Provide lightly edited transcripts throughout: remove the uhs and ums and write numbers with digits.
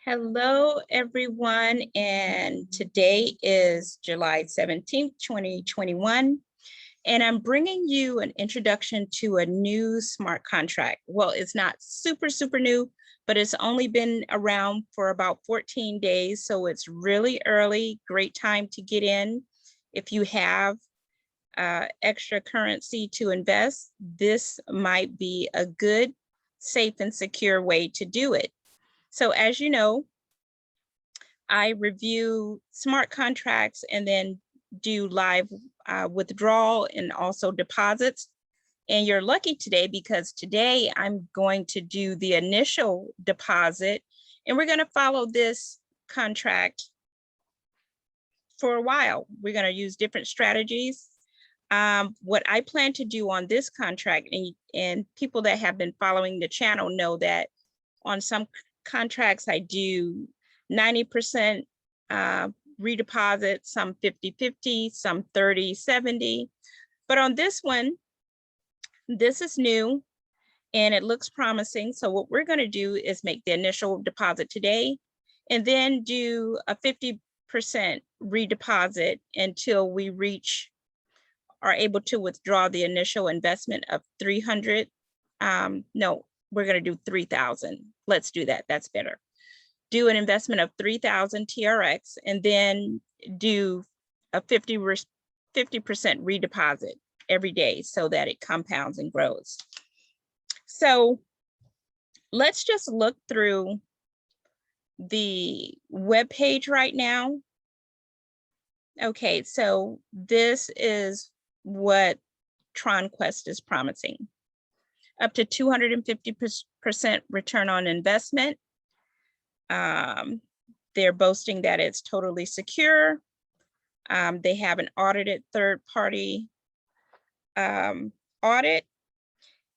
Hello, everyone, and today is July 17th, 2021, and I'm bringing you an introduction to a new smart contract. Well, it's not super new, but it's only been around for about 14 days, so it's really early. Great time to get in. If you have extra currency to invest, this might be a good, safe, and secure way to do it. So as you know, I review smart contracts and then do live withdrawal and also deposits. And you're lucky today because today I'm going to do the initial deposit, and we're going to follow this contract for a while. We're going to use different strategies. What I plan to do on this contract, and people that have been following the channel know that on some contracts I do 90% redeposit, some 50-50, some 30-70. But on this one, this is new and it looks promising. So what we're going to do is make the initial deposit today and then do a 50% redeposit until we are able to withdraw the initial investment of 300. No, we're going to do 3,000. Let's do that. That's better. Do an investment of 3,000 TRX and then do a 50% redeposit every day so that it compounds and grows. So let's just look through the web page right now. Okay, so this is what Tronquest is promising. Up to 250% return on investment. They're boasting that it's totally secure. They have an audited third-party audit,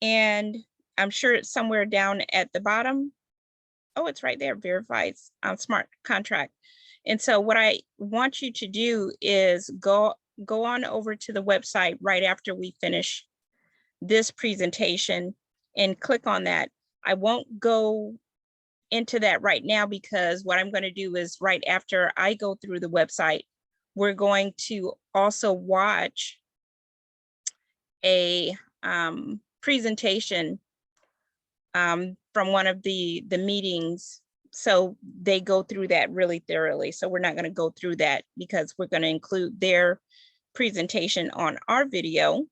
and I'm sure it's somewhere down at the bottom. Oh, it's right there, verifies smart contract. And so what I want you to do is go on over to the website right after we finish this presentation and click on that. I won't go into that right now because what I'm going to do is right after I go through the website, we're going to also watch a presentation from one of the meetings. So they go through that really thoroughly. So we're not going to go through that because we're going to include their presentation on our video.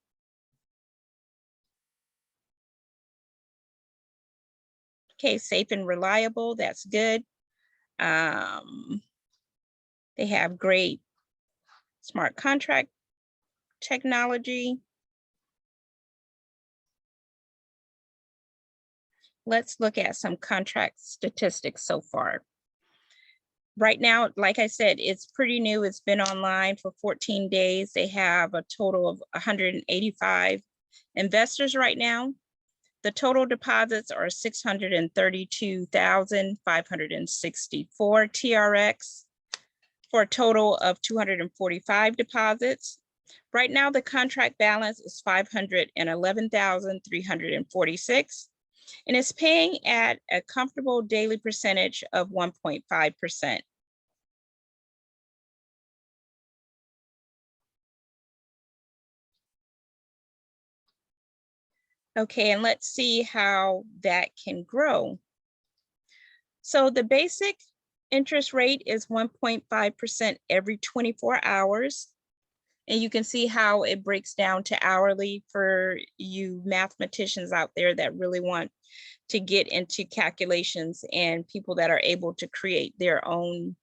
Okay, safe and reliable, that's good. They have great smart contract technology. Let's look at some contract statistics so far. Right now, like I said, it's pretty new. It's been online for 14 days. They have a total of 185 investors right now. The total deposits are 632,564 TRX for a total of 245 deposits. Right now, the contract balance is 511,346, and it's paying at a comfortable daily percentage of 1.5%. Okay, and let's see how that can grow. So the basic interest rate is 1.5% every 24 hours. And you can see how it breaks down to hourly for you mathematicians out there that really want to get into calculations and people that are able to create their own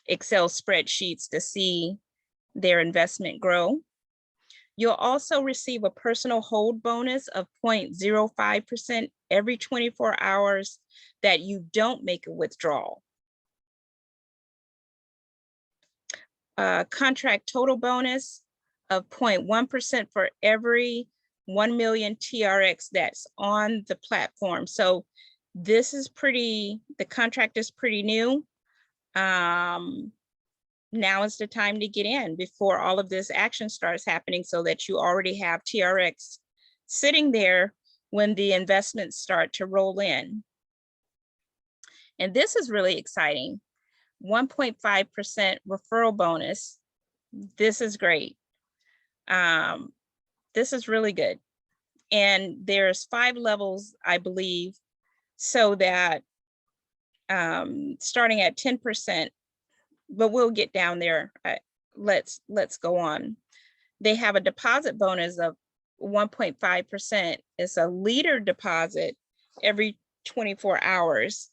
Excel spreadsheets to see their investment grow. You'll also receive a personal hold bonus of 0.05% every 24 hours that you don't make a withdrawal. Contract total bonus of 0.1% for every 1 million TRX that's on the platform. So this is the contract is pretty new. Now is the time to get in before all of this action starts happening so that you already have TRX sitting there when the investments start to roll in. And this is really exciting. 1.5% referral bonus. This is great. This is really good. And there's 5 levels, I believe, so that starting at 10%, but we'll get down there. Let's go on. They have a deposit bonus of 1.5%. It's a leader deposit every 24 hours.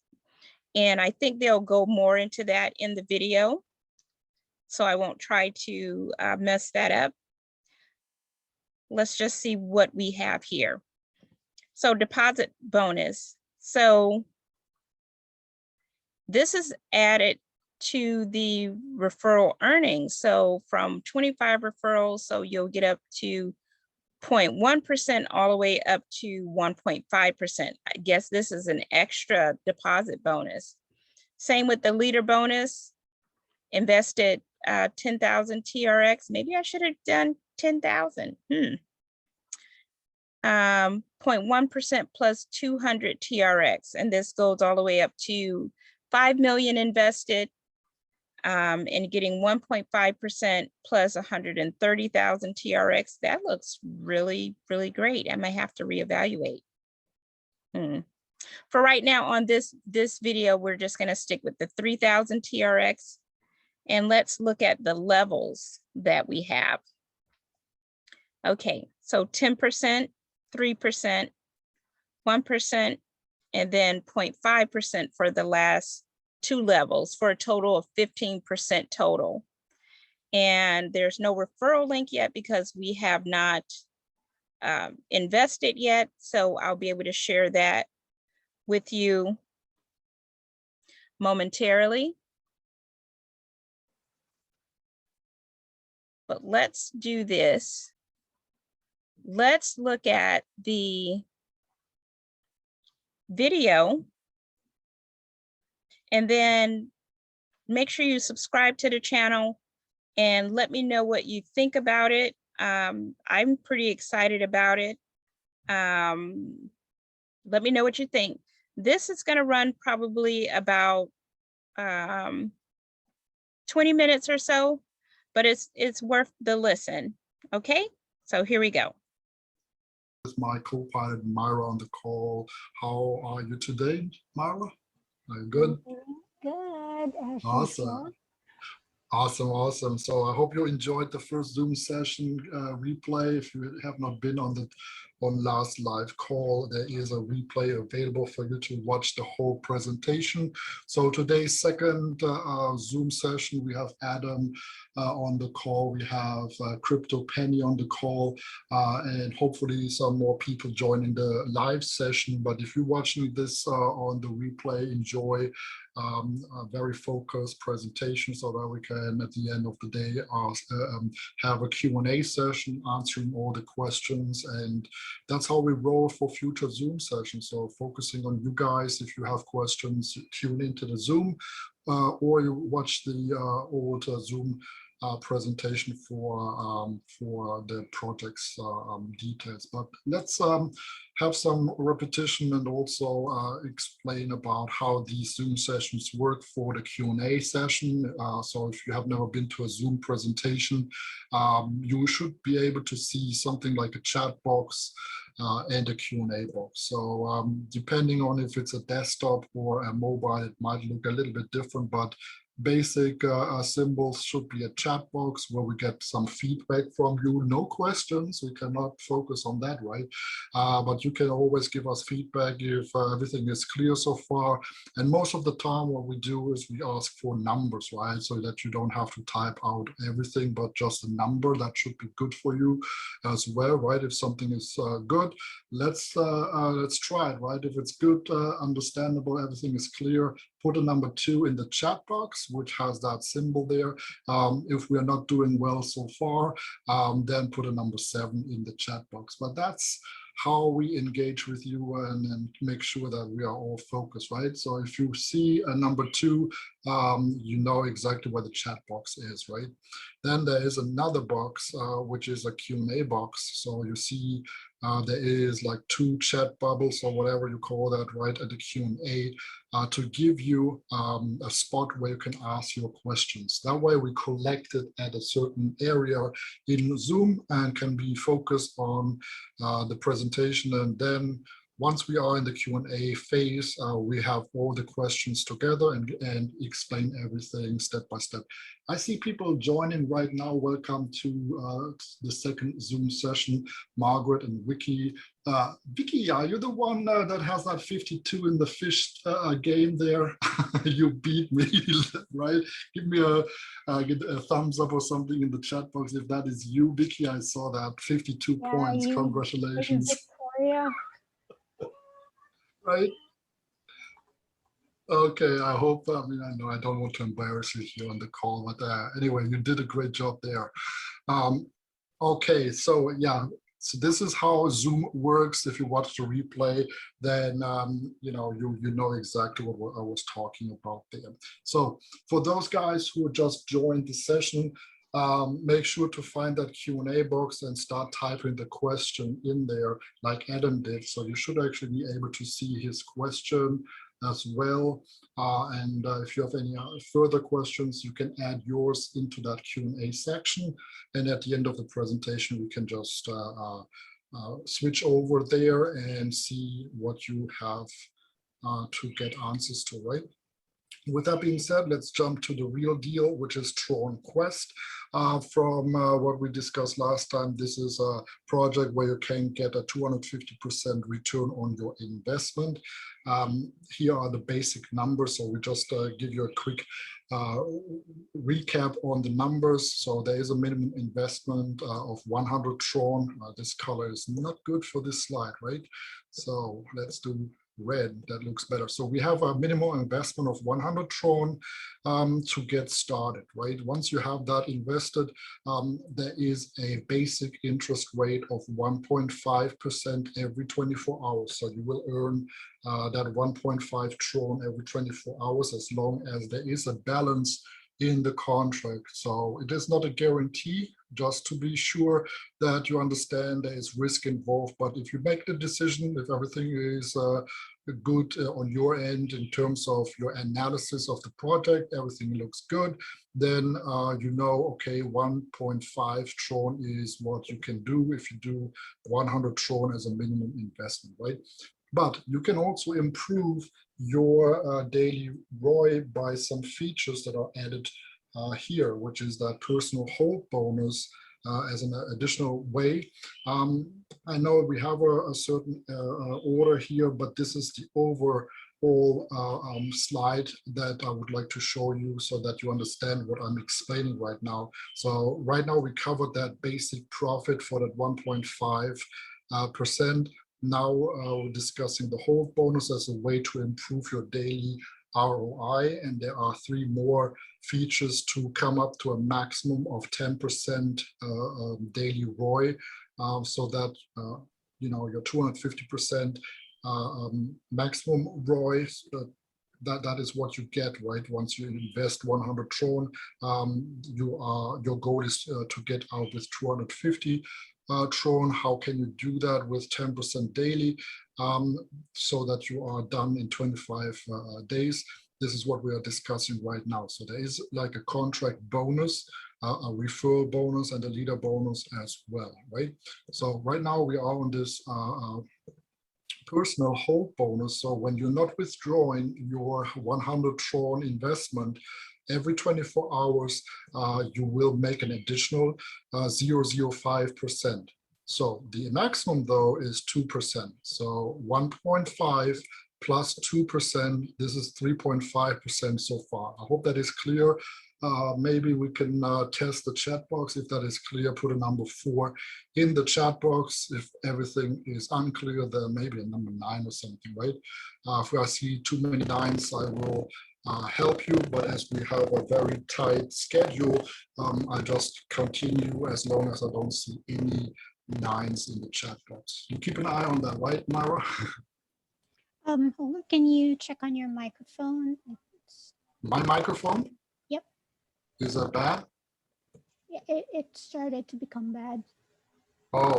And I think they'll go more into that in the video, so I won't try to mess that up. Let's just see what we have here. So deposit bonus. So this is added to the referral earnings. So from 25 referrals, so you'll get up to 0.1% all the way up to 1.5%. I guess this is an extra deposit bonus. Same with the leader bonus, invested 10,000 TRX. Maybe I should have done 10,000. 0.1% plus 200 TRX. And this goes all the way up to 5 million invested, and getting 1.5% plus 130,000 TRX. That looks really, really great. I might have to reevaluate. For right now on this video, we're just going to stick with the 3,000 TRX, and let's look at the levels that we have. Okay, so 10%, 3%, 1%, and then 0.5% for the last 2 levels, for a total of 15% total. And there's no referral link yet because we have not invested yet. So I'll be able to share that with you momentarily. But let's do this. Let's look at the video, and then make sure you subscribe to the channel and let me know what you think about it. I'm pretty excited about it. Let me know what you think. This is going to run probably about 20 minutes or so, but it's worth the listen. Okay, so here we go. My co-pilot Myra on the call. How are you today, Myra? Are you good? Good. Awesome. Awesome. So I hope you enjoyed the first Zoom session replay. If you have not been on last live call, there is a replay available for you to watch the whole presentation. So today's second Zoom session, we have Adam on the call, we have Crypto Penny on the call, and hopefully some more people joining the live session. But if you're watching this on the replay, enjoy a very focused presentation so that we can, at the end of the day, have a Q&A session answering all the questions. And that's how we roll for future Zoom sessions. So focusing on you guys. If you have questions, tune into the Zoom or you watch the old Zoom presentation for the project's details. But let's have some repetition and also explain about how these Zoom sessions work for the Q&A session. So if you have never been to a Zoom presentation, you should be able to see something like a chat box and a Q&A box. So depending on if it's a desktop or a mobile, it might look a little bit different, but basic symbols should be a chat box where we get some feedback from you. No questions, we cannot focus on that, right? But you can always give us feedback if everything is clear so far. And most of the time what we do is we ask for numbers, right? So that you don't have to type out everything, but just a number that should be good for you as well, right? If something is good, let's try it, right? If it's good, understandable, everything is clear, put a number 2 in the chat box, which has that symbol there. If we are not doing well so far, then put a number 7 in the chat box. But that's how we engage with you and make sure that we are all focused, right? So if you see a number 2, you know exactly where the chat box is, right? Then there is another box, which is a Q&A box. So you see there is like 2 chat bubbles or whatever you call that right at the Q&A to give you a spot where you can ask your questions. That way we collect it at a certain area in Zoom and can be focused on the presentation. And then once we are in the Q&A phase, we have all the questions together and explain everything step by step. I see people joining right now. Welcome to the second Zoom session, Margaret and Vicky. Vicky, are you the one that has that 52 in the fish game there? You beat me, right? Give me a thumbs up or something in the chat box if that is you, Vicky. I saw that 52 points. Congratulations. Victoria. Right? Okay, I hope, I mean, I know I don't want to embarrass you here on the call, but anyway, you did a great job there. Okay, so yeah, so this is how Zoom works. If you watch the replay, then you know exactly what I was talking about there. So for those guys who just joined the session, make sure to find that Q&A box and start typing the question in there like Adam did. So you should actually be able to see his question as well. And if you have any further questions, you can add yours into that Q&A section. And at the end of the presentation, we can just switch over there and see what you have to get answers to, right? With that being said, let's jump to the real deal, which is Tronquest. From what we discussed last time, this is a project where you can get a 250% return on your investment. Here are the basic numbers. So we just give you a quick recap on the numbers. So there is a minimum investment of 100 Tron. This color is not good for this slide, right? So let's do red. That looks better. So we have a minimum investment of 100 Tron to get started, right? Once you have that invested, there is a basic interest rate of 1.5% every 24 hours. So you will earn that 1.5 Tron every 24 hours as long as there is a balance in the contract. So it is not a guarantee, just to be sure that you understand there is risk involved. But if you make the decision, if everything is good on your end in terms of your analysis of the project, everything looks good, then you know, okay, 1.5 Tron is what you can do if you do 100 Tron as a minimum investment, right? But you can also improve your daily ROI by some features that are added here, which is that personal hold bonus as an additional way. I know we have a certain order here, but this is the overall slide that I would like to show you so that you understand what I'm explaining right now. So right now we covered that basic profit for that 1.5%. Now we're discussing the hold bonus as a way to improve your daily ROI, and there are 3 more features to come up to a maximum of 10% daily ROI, so that you know, your 250% maximum ROI. That is what you get, right? Once you invest 100 Tron, your goal is to get out with 250 Tron. How can you do that with 10% daily, so that you are done in 25 days? This is what we are discussing right now. So there is like a contract bonus, a referral bonus, and a leader bonus as well, right? So right now we are on this personal hold bonus. So when you're not withdrawing your 100 Tron investment, every 24 hours, you will make an additional 0.005%. So the maximum though is 2%. So 1.5 plus 2%, this is 3.5% so far. I hope that is clear. Maybe we can test the chat box. If that is clear, put a number 4 in the chat box. If everything is unclear, then maybe a number 9 or something, right? If I see too many 9s, I will help you, but as we have a very tight schedule, I just continue as long as I don't see any 9s in the chat box. You keep an eye on that, right, Myra? Hold on, can you check on your microphone? My microphone? Yep. Is that bad? It started to become bad. Oh,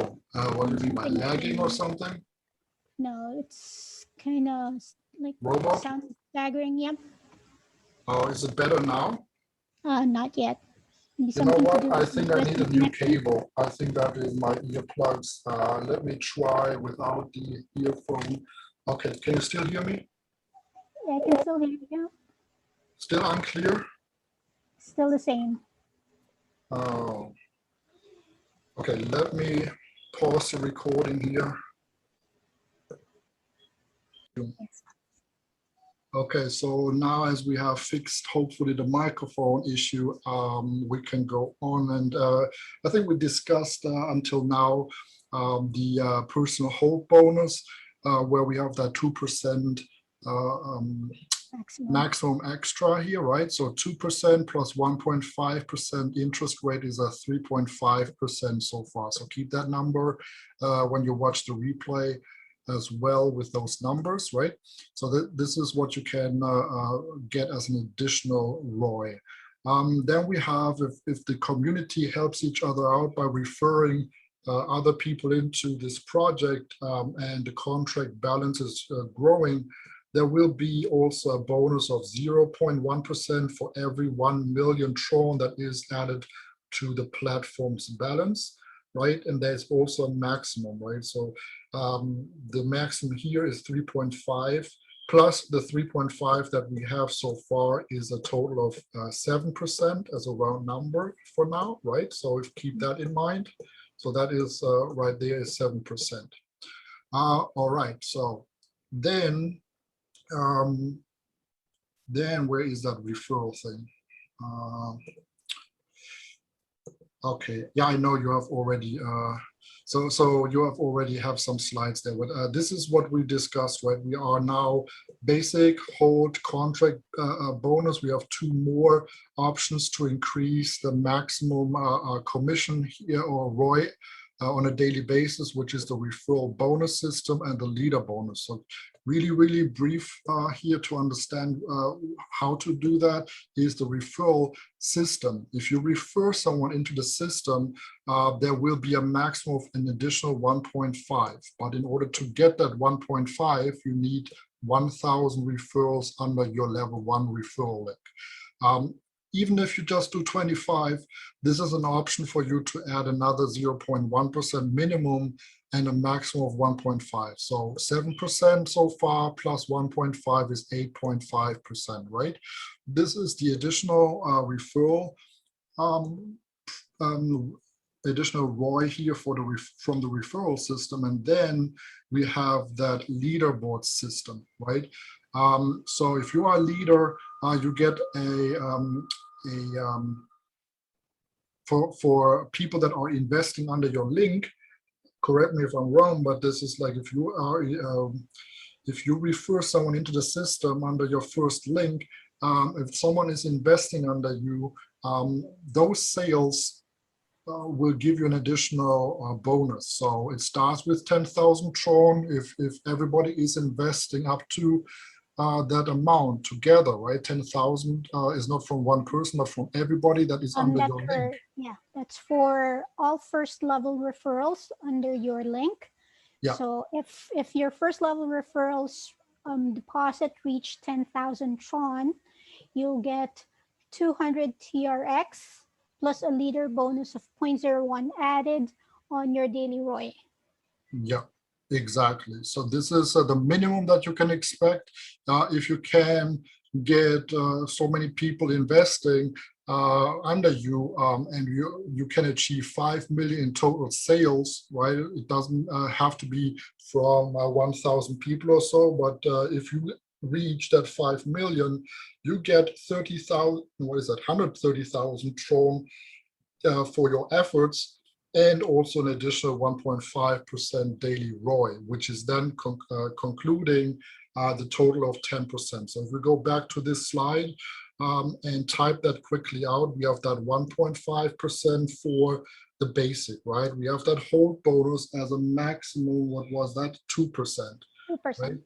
what do you mean by lagging or something? No, it's kind of like Robot? sound staggering. Yep. Oh, is it better now? Not yet. Maybe You know something to what? do I with think I USB need a new connection. cable. I think that is my earplugs. Let me try without the earphone. Okay, can you still hear me? Yeah, I can still hear you. Still unclear? Still the same. Oh, okay, let me pause the recording here. Yes. Okay, so now as we have fixed, hopefully, the microphone issue, we can go on. And I think we discussed until now the personal hold bonus, where we have that 2% Maximum. maximum extra here, right? So 2% plus 1.5% interest rate is a 3.5% so far. So keep that number when you watch the replay as well with those numbers, right? So this is what you can get as an additional ROI. Then we have, if the community helps each other out by referring other people into this project and the contract balance is growing, there will be also a bonus of 0.1% for every 1 million Tron that is added to the platform's balance, right? And there's also a maximum, right? So the maximum here is 3.5 plus the 3.5 that we have so far is a total of 7% as a round number for now, right? So if keep that in mind. So that is right there is 7%. All right, so then where is that referral thing? Okay, yeah, I know you have already, so you have already have some slides there, but this is what we discussed, right? We are now basic, hold, contract bonus. We have 2 more options to increase the maximum commission here or ROI on a daily basis, which is the referral bonus system and the leader bonus. So really, really brief here to understand how to do that is the referral system. If you refer someone into the system, there will be a maximum of an additional 1.5. But in order to get that 1.5, you need 1,000 referrals under your level 1 referral link. Even if you just do 25, this is an option for you to add another 0.1% minimum and a maximum of 1.5. So 7% so far plus 1.5 is 8.5%, right? This is the additional referral, additional ROI here for from the referral system. And then we have that leaderboard system, right? So if you are a leader, you get for people that are investing under your link, correct me if I'm wrong, but this is like if you are if you refer someone into the system under your first link, if someone is investing under you, those sales will give you an additional bonus. So it starts with 10,000 Tron if everybody is investing up to that amount together, right? 10,000 is not from one person, but from everybody that is under your link. Yeah, that's for all first level referrals under your link. Yeah. So if your first level referrals deposit reach 10,000 Tron, you'll get 200 TRX plus a leader bonus of 0.01 added on your daily ROI. Yeah, exactly. So this is the minimum that you can expect. If you can get so many people investing under you, and you can achieve 5 million in total sales, right? It doesn't have to be from 1,000 people or so, but if you reach that 5 million, you get 30,000, what is that, 130,000 Tron for your efforts, and also an additional 1.5% daily ROI, which is then concluding the total of 10%. So if we go back to this slide and type that quickly out, we have that 1.5% for the basic, right? We have that hold bonus as a maximum, what was that, 2%? 2%. Right?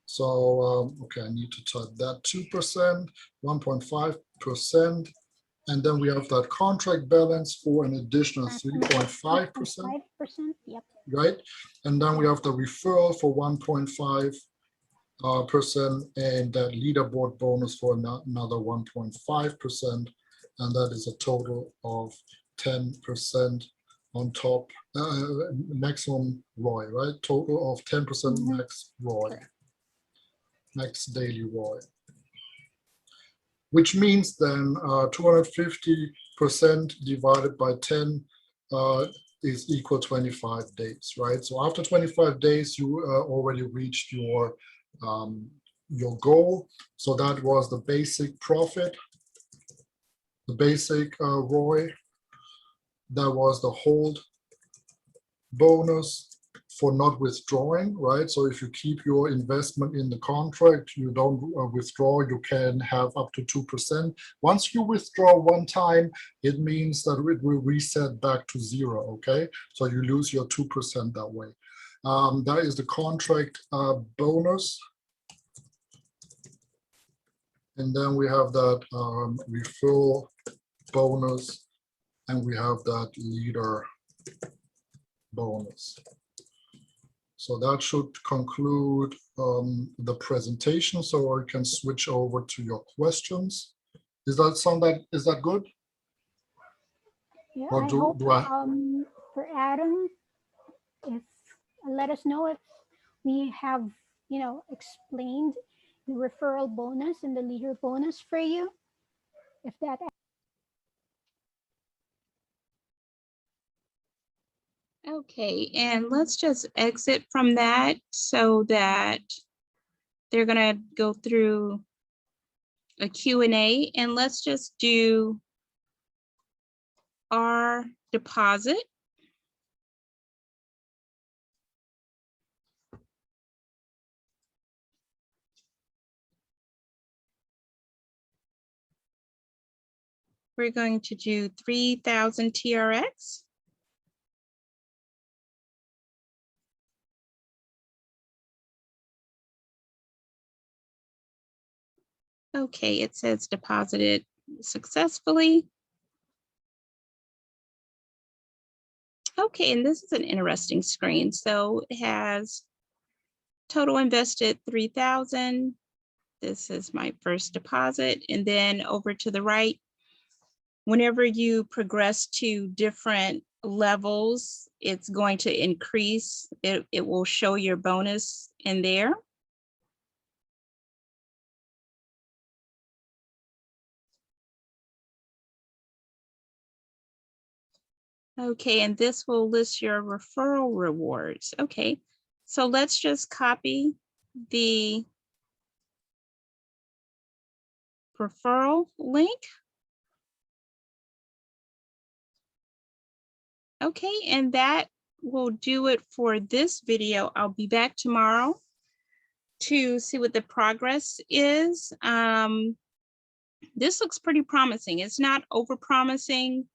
So, okay, I need to type that 2%, 1.5%, And then we have that contract balance for an additional 3.5%, 3.5%, yep. right? And then we have the referral for 1.5%, and that leaderboard bonus for another 1.5%, and that is a total of 10% on top, maximum ROI, right? Total of 10% max ROI, max daily ROI. Which means then 250% divided by 10 is equal 25 days, right? So after 25 days, you already reached your goal. So that was the basic profit, the basic ROI. That was the hold bonus for not withdrawing, right? So if you keep your investment in the contract, you don't withdraw, you can have up to 2%. Once you withdraw one time, it means that it will reset back to 0, okay? So you lose your 2% that way. That is the contract bonus. And then we have that referral bonus, and we have that leader bonus. So that should conclude the presentation. So I can switch over to your questions. Is that good? Yeah, Or I hope for Adam, if let us know if we have explained the referral bonus and the leader bonus for you. If that. Okay, and let's just exit from that so that they're gonna go through a Q&A, and let's just do our deposit. We're going to do 3,000 TRX. Okay, it says deposited successfully. Okay, and this is an interesting screen. So it has total invested 3,000. This is my first deposit. And then over to the right, whenever you progress to different levels, it's going to increase. It will show your bonus in there. Okay, and this will list your referral rewards. Okay, so let's just copy the referral link. Okay, and that will do it for this video. I'll be back tomorrow to see what the progress is. This looks pretty promising. It's not over promising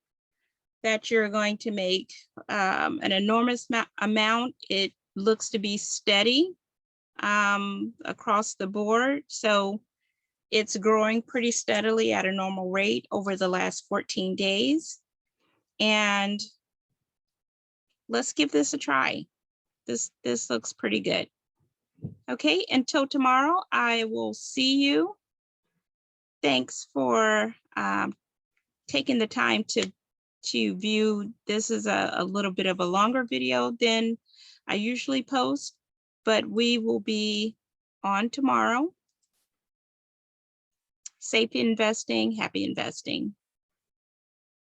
that you're going to make an enormous amount. It looks to be steady across the board. So it's growing pretty steadily at a normal rate over the last 14 days. And let's give this a try. This looks pretty good. Okay, until tomorrow, I will see you. Thanks for taking the time to view. This is a little bit of a longer video than I usually post, but we will be on tomorrow. Safe investing, happy investing.